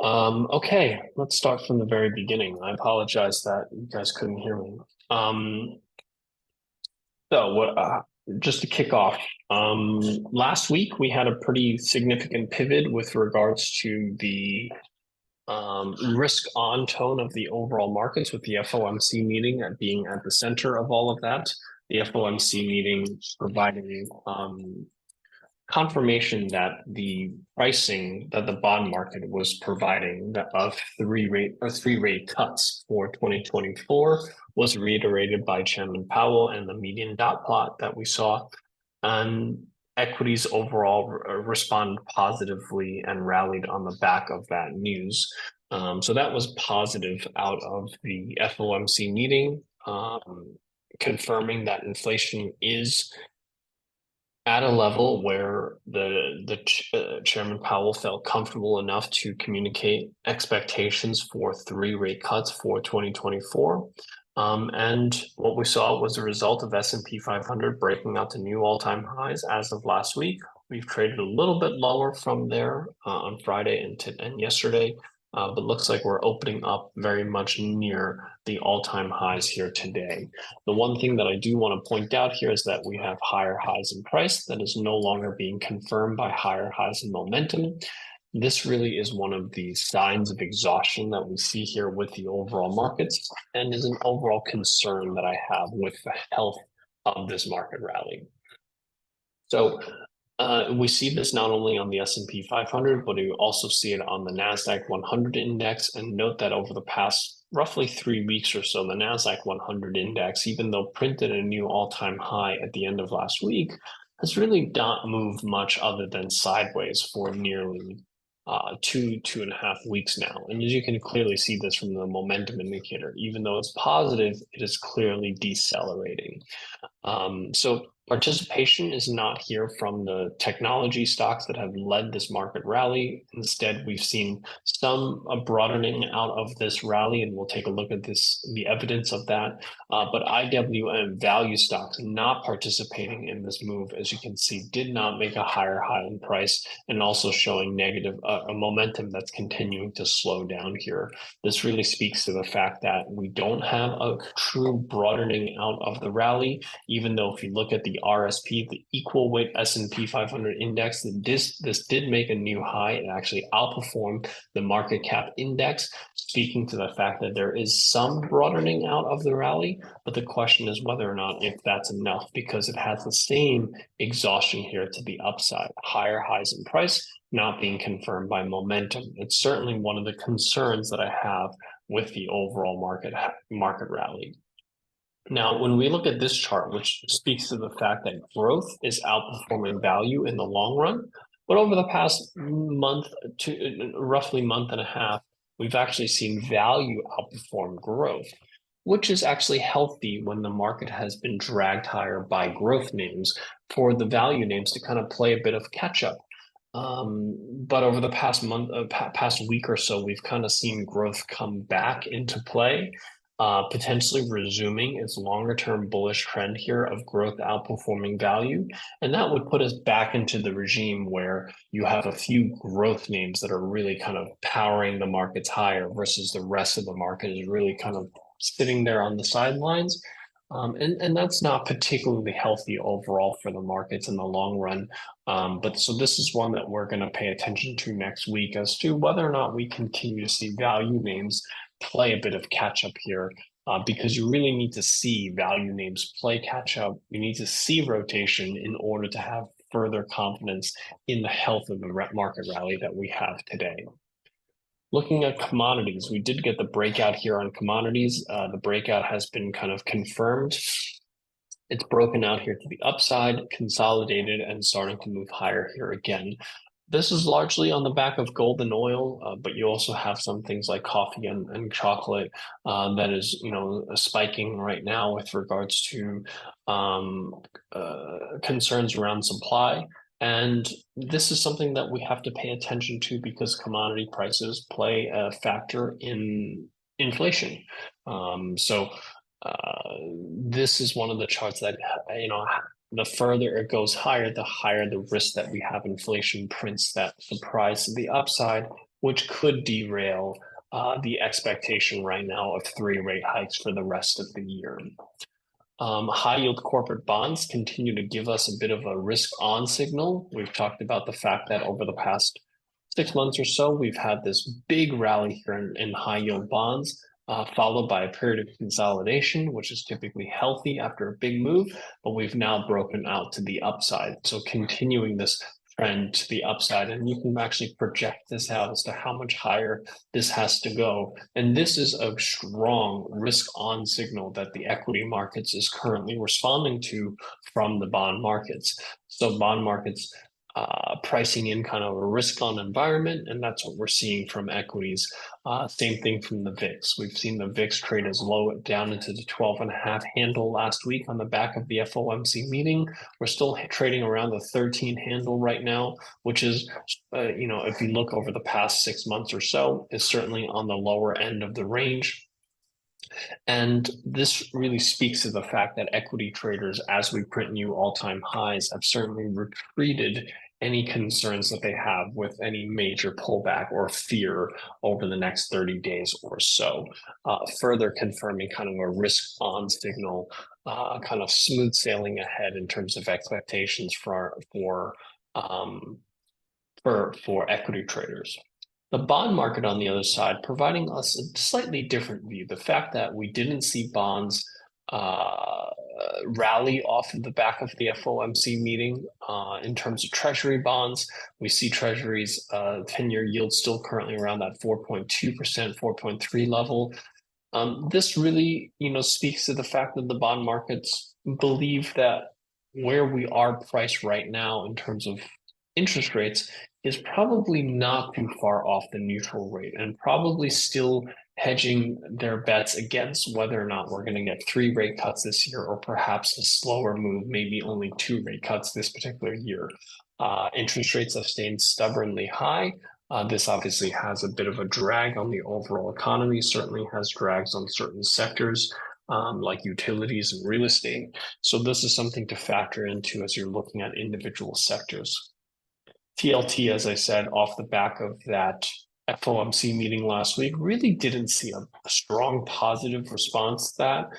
Okay, let's start from the very beginning. I apologize that you guys couldn't hear me. Um, so what, just to kick off, last week we had a pretty significant pivot with regards to the risk on tone of the overall markets with the FOMC meeting at being at the center of all of that. The FOMC meeting providing confirmation that the pricing that the bond market was providing of three rate cuts for 2024 was reiterated by Chairman Powell, and the median dot plot that we saw. And equities overall responded positively and rallied on the back of that news. So that was positive out of the FOMC meeting, confirming that inflation is at a level where the Chairman Powell felt comfortable enough to communicate expectations for three rate cuts for 2024. And what we saw was a result of S&P 500 breaking out to new all-time highs as of last week. We've traded a little bit lower from there on Friday and yesterday, but looks like we're opening up very much near the all-time highs here today. The one thing that I do want to point out here is that we have higher highs in price that is no longer being confirmed by higher highs in momentum. This really is one of the signs of exhaustion that we see here with the overall markets, and is an overall concern that I have with the health of this market rally. So we see this not only on the S&P 500, but we also see it on the NASDAQ 100 index. And note that over the past roughly 3 weeks or so, the NASDAQ 100 index, even though printed a new all-time high at the end of last week, has really not moved much other than sideways for nearly 2.5 weeks now. And as you can clearly see this from the momentum indicator, even though it's positive, it is clearly decelerating. So participation is not here from the technology stocks that have led this market rally. Instead, we've seen some broadening out of this rally, and we'll take a look at the evidence of that. But IWM value stocks not participating in this move, as you can see, did not make a higher high in price, and also showing negative a momentum that's continuing to slow down here. This really speaks to the fact that we don't have a true broadening out of the rally, even though if you look at the RSP, the equal weight S&P 500 index, this did make a new high. It actually outperformed the market cap index, speaking to the fact that there is some broadening out of the rally. But the question is whether or not if that's enough, because it has the same exhaustion here to the upside, higher highs in price not being confirmed by momentum. It's certainly one of the concerns that I have with the overall market rally. Now, when we look at this chart, which speaks to the fact that growth is outperforming value in the long run, but over the past month to roughly month and a half, we've actually seen value outperform growth, which is actually healthy when the market has been dragged higher by growth names, for the value names to kind of play a bit of catch up. But over the past past week or so, we've kind of seen growth come back into play, potentially resuming its longer term bullish trend here of growth outperforming value. And that would put us back into the regime where you have a few growth names that are really kind of powering the markets higher, versus the rest of the market is really kind of sitting there on the sidelines. And that's not particularly healthy overall for the markets in the long run. But so this is one that we're going to pay attention to next week, as to whether or not we continue to see value names play a bit of catch up here, because you really need to see value names play catch up. You need to see rotation in order to have further confidence in the health of the market rally that we have today. Looking at commodities, we did get the breakout here on commodities. The breakout has been kind of confirmed. It's broken out here to the upside, consolidated, and starting to move higher here again. This is largely on the back of gold and oil, but you also have some things like coffee and chocolate that is, spiking right now with regards to concerns around supply. And this is something that we have to pay attention to, because commodity prices play a factor in inflation. So this is one of the charts that, the further it goes higher, the higher the risk that we have inflation prints that surprise to the upside, which could derail the expectation right now of 3 rate hikes for the rest of the year. High yield corporate bonds continue to give us a bit of a risk on signal. We've talked about the fact that over the past 6 months or so, we've had this big rally here in high yield bonds, followed by a period of consolidation, which is typically healthy after a big move, but we've now broken out to the upside. So continuing this trend to the upside, and you can actually project this out as to how much higher this has to go. And this is a strong risk on signal that the equity markets is currently responding to from the bond markets. So bond markets pricing in kind of a risk on environment, and that's what we're seeing from equities. Same thing from the VIX. We've seen the VIX trade as low down into the 12.5 handle last week on the back of the FOMC meeting. We're still trading around the 13 handle right now, which is, if you look over the past 6 months or so, is certainly on the lower end of the range. And this really speaks to the fact that equity traders, as we print new all-time highs, have certainly retreated any concerns that they have with any major pullback or fear over the next 30 days or so, further confirming kind of a risk on signal, kind of smooth sailing ahead in terms of expectations for equity traders. The bond market on the other side, providing us a slightly different view. The fact that we didn't see bonds rally off of the back of the FOMC meeting in terms of treasury bonds. We see treasuries 10-year yield still currently around that 4.2%, 4.3 level. This really, speaks to the fact that the bond markets believe that where we are priced right now in terms of interest rates is probably not too far off the neutral rate, and probably still hedging their bets against whether or not we're going to get 3 rate cuts this year, or perhaps a slower move, maybe only 2 rate cuts this particular year. Interest rates have stayed stubbornly high. This obviously has a bit of a drag on the overall economy, certainly has drags on certain sectors, like utilities and real estate. So this is something to factor into as you're looking at individual sectors. TLT, as I said, off the back of that FOMC meeting last week, really didn't see a strong positive response to that.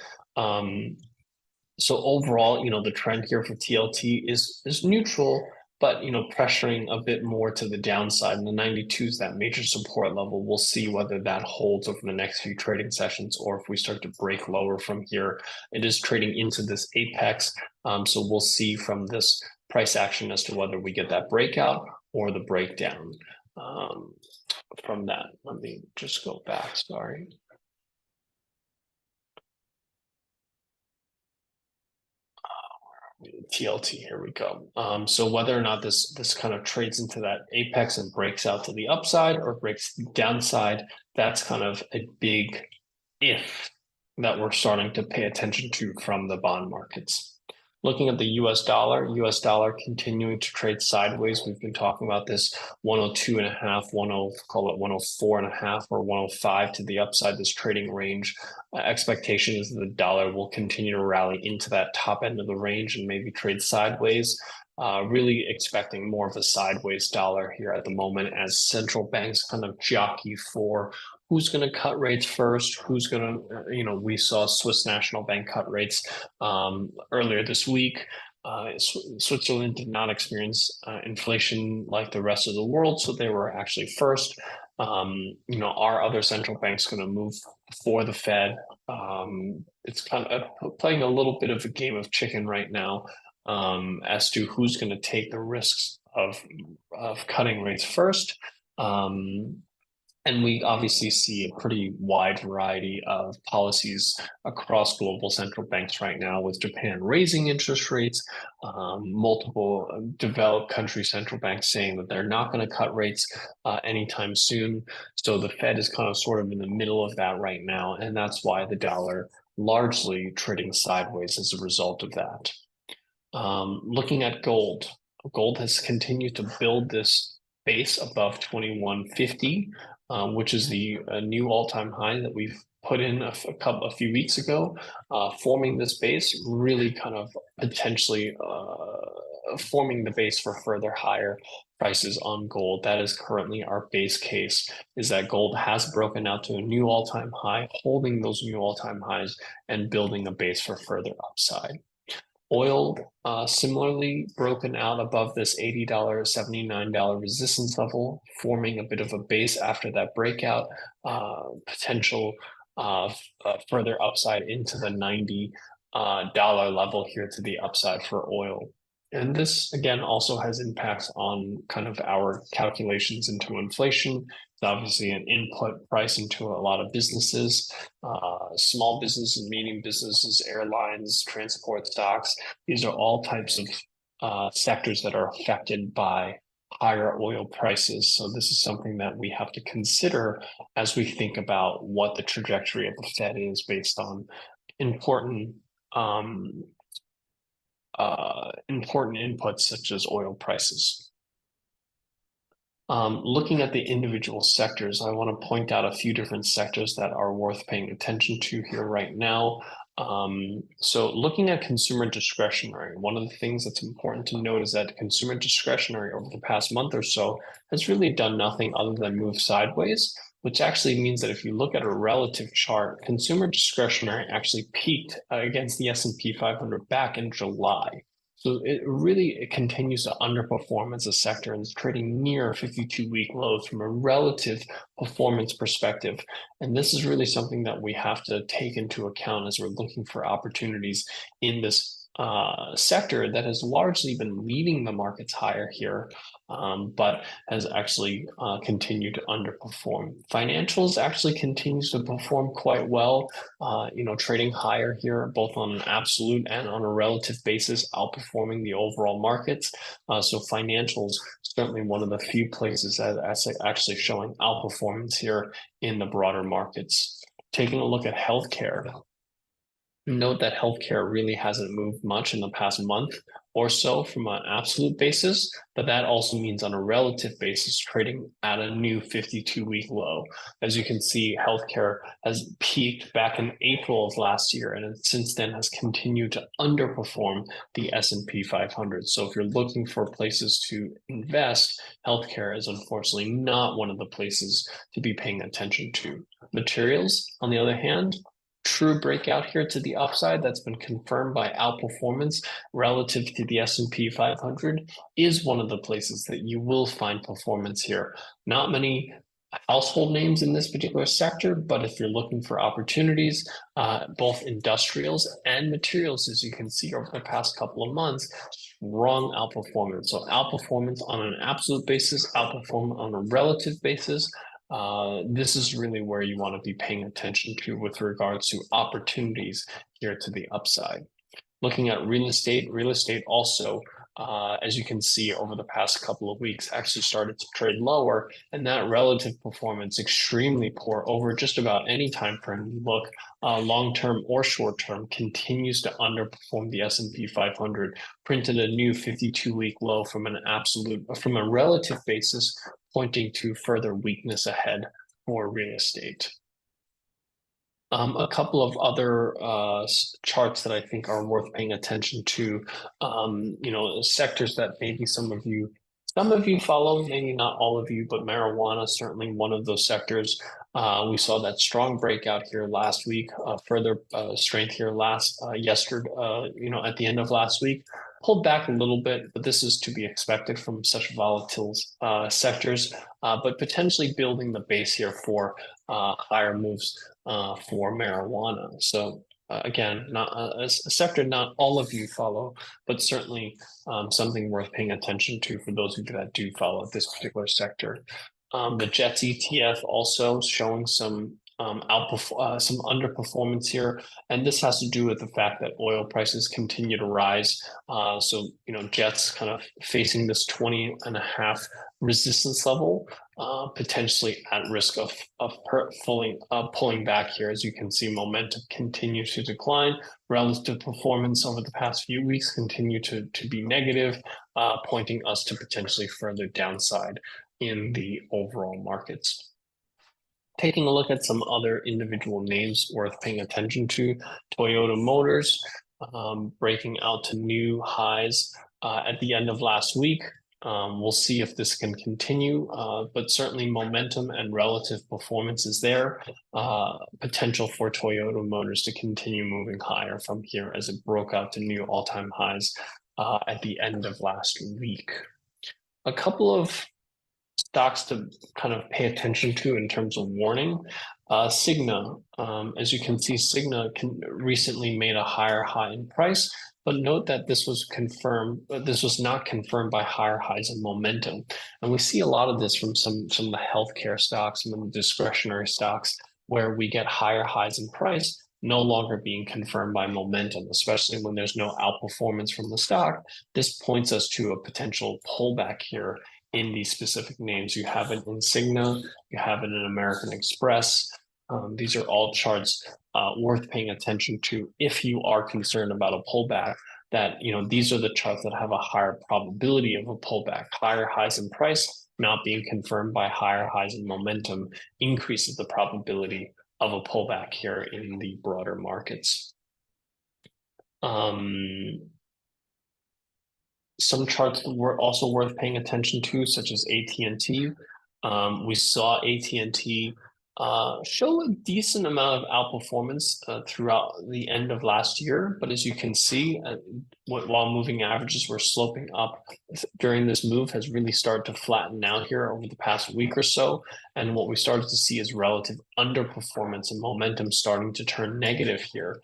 So overall, the trend here for TLT is neutral, but pressuring a bit more to the downside. And the 92 is that major support level. We'll see whether that holds over the next few trading sessions, or if we start to break lower from here. It is trading into this apex, so we'll see from this price action as to whether we get that breakout or the breakdown from that. Let me just go back, sorry. TLT, here we go. So whether or not this kind of trades into that apex and breaks out to the upside or breaks the downside, that's kind of a big if that we're starting to pay attention to from the bond markets. Looking at the US dollar continuing to trade sideways. We've been talking about this 102.5, call it 104.5 or 105 to the upside, this trading range. Expectation is that the dollar will continue to rally into that top end of the range and maybe trade sideways. Really expecting more of a sideways dollar here at the moment as central banks kind of jockey for who's going to cut rates first, who's going to, we saw Swiss National Bank cut rates earlier this week. Switzerland did not experience inflation like the rest of the world, so they were actually first. Are other central banks going to move for the Fed? It's kind of playing a little bit of a game of chicken right now as to who's going to take the risks of cutting rates first. And we obviously see a pretty wide variety of policies across global central banks right now, with Japan raising interest rates, multiple developed country central banks saying that they're not going to cut rates anytime soon. So the Fed is kind of sort of in the middle of that right now, and that's why the dollar largely trading sideways as a result of that. Looking at gold has continued to build this base above 2150. Which is the new all-time high that we've put in a few weeks ago, forming this base, really kind of potentially forming the base for further higher prices on gold. That is currently our base case, is that gold has broken out to a new all-time high, holding those new all-time highs and building a base for further upside. Oil, similarly broken out above this $80, $79 resistance level, forming a bit of a base after that breakout, potential further upside into the $90 level here to the upside for oil. And this, again, also has impacts on kind of our calculations into inflation. It's obviously an input price into a lot of businesses, small businesses, medium businesses, airlines, transport stocks. These are all types of sectors that are affected by higher oil prices. So this is something that we have to consider as we think about what the trajectory of the Fed is based on important important inputs such as oil prices. Looking at the individual sectors, I want to point out a few different sectors that are worth paying attention to here right now. So looking at consumer discretionary, one of the things that's important to note is that consumer discretionary over the past month or so has really done nothing other than move sideways, which actually means that if you look at a relative chart, consumer discretionary actually peaked against the S&P 500 back in July. So it continues to underperform as a sector and is trading near 52-week lows from a relative performance perspective. And this is really something that we have to take into account as we're looking for opportunities in this sector that has largely been leading the markets higher here, but has actually continued to underperform. Financials actually continues to perform quite well, trading higher here, both on an absolute and on a relative basis, outperforming the overall markets. So financials, certainly one of the few places that actually showing outperformance here in the broader markets. Taking a look at healthcare. Note that healthcare really hasn't moved much in the past month or so from an absolute basis, but that also means on a relative basis, trading at a new 52-week low. As you can see, healthcare has peaked back in April of last year, and since then has continued to underperform the S&P 500. So if you're looking for places to invest, healthcare is unfortunately not one of the places to be paying attention to. Materials, on the other hand, true breakout here to the upside that's been confirmed by outperformance relative to the S&P 500 is one of the places that you will find performance here. Not many household names in this particular sector, but if you're looking for opportunities, both industrials and materials, as you can see over the past couple of months, strong outperformance. So outperformance on an absolute basis, outperformance on a relative basis. This is really where you want to be paying attention to with regards to opportunities here to the upside. Looking at real estate also, as you can see over the past couple of weeks, actually started to trade lower, and that relative performance extremely poor over just about any time frame you look, long-term or short-term, continues to underperform the S&P 500, printed a new 52-week low from a relative basis, pointing to further weakness ahead for real estate. A couple of other charts that I think are worth paying attention to, sectors that maybe some of you follow, maybe not all of you, but marijuana, certainly one of those sectors. We saw that strong breakout here last week, further strength here yesterday, at the end of last week. Pulled back a little bit, but this is to be expected from such volatile sectors, but potentially building the base here for higher moves for marijuana. So again, not a sector not all of you follow, but certainly something worth paying attention to for those of you that do follow this particular sector. The JETS ETF also showing some underperformance here, and this has to do with the fact that oil prices continue to rise. So JETS kind of facing this 20.5 resistance level, potentially at risk of pulling back here. As you can see, momentum continues to decline. Relative performance over the past few weeks continue to be negative, pointing us to potentially further downside in the overall markets. Taking a look at some other individual names worth paying attention to, Toyota Motors breaking out to new highs at the end of last week. We'll see if this can continue, but certainly momentum and relative performance is there. Potential for Toyota Motors to continue moving higher from here as it broke out to new all-time highs at the end of last week. A couple of stocks to kind of pay attention to in terms of warning. Cigna, as you can see, Cigna recently made a higher high in price, but note that this was confirmed, but this was not confirmed by higher highs in momentum. And we see a lot of this from some of the healthcare stocks, some of the discretionary stocks, where we get higher highs in price, no longer being confirmed by momentum, especially when there's no outperformance from the stock. This points us to a potential pullback here in these specific names. You have it in Cigna, you have it in American Express. These are all charts worth paying attention to if you are concerned about a pullback. That, you know, these are the charts that have a higher probability of a pullback. Higher highs in price not being confirmed by higher highs in momentum increases the probability of a pullback here in the broader markets. Some charts were also worth paying attention to, such as AT&T. We saw AT&T show a decent amount of outperformance throughout the end of last year. But as you can see, while moving averages were sloping up during this move, has really started to flatten out here over the past week or so. And what we started to see is relative underperformance and momentum starting to turn negative here.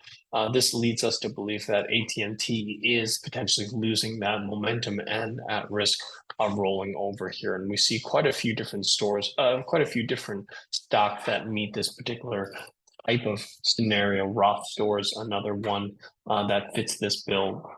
This leads us to believe that AT&T is potentially losing that momentum and at risk of rolling over here. And we see quite a few different quite a few different stocks that meet this particular type of scenario. Roth Stores, another one that fits this bill.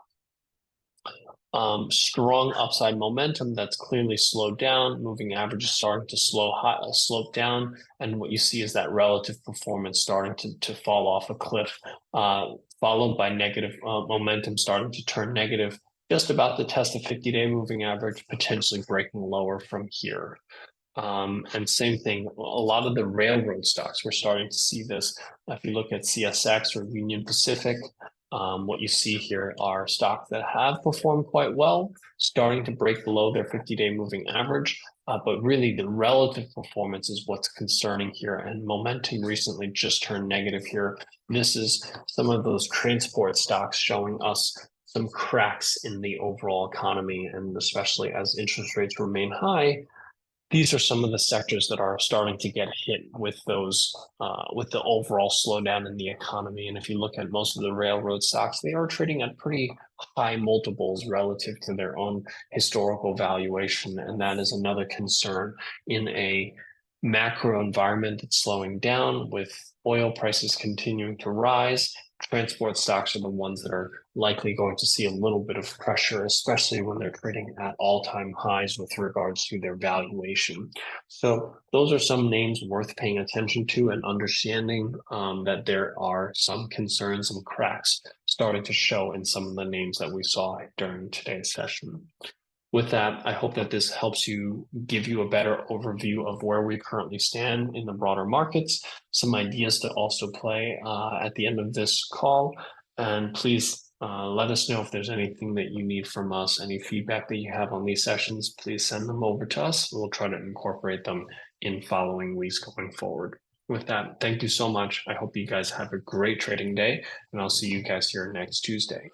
Strong upside momentum that's clearly slowed down. Moving averages starting to slope down, and what you see is that relative performance starting to fall off a cliff, followed by negative momentum starting to turn negative. Just about to test a 50-day moving average, potentially breaking lower from here. And same thing, a lot of the railroad stocks, we're starting to see this. If you look at CSX or Union Pacific, what you see here are stocks that have performed quite well, starting to break below their 50-day moving average. But really, the relative performance is what's concerning here. And momentum recently just turned negative here. This is some of those transport stocks showing us some cracks in the overall economy, and especially as interest rates remain high. These are some of the sectors that are starting to get hit with those, with the overall slowdown in the economy. And if you look at most of the railroad stocks, they are trading at pretty high multiples relative to their own historical valuation. And that is another concern in a macro environment that's slowing down, with oil prices continuing to rise. Transport stocks are the ones that are likely going to see a little bit of pressure, especially when they're trading at all-time highs with regards to their valuation. So those are some names worth paying attention to and understanding that there are some concerns and cracks starting to show in some of the names that we saw during today's session. With that, I hope that this helps give you a better overview of where we currently stand in the broader markets, some ideas to also play at the end of this call. And please let us know if there's anything that you need from us, any feedback that you have on these sessions, please send them over to us. We'll try to incorporate them in following weeks going forward. With that, thank you so much. I hope you guys have a great trading day, and I'll see you guys here next Tuesday.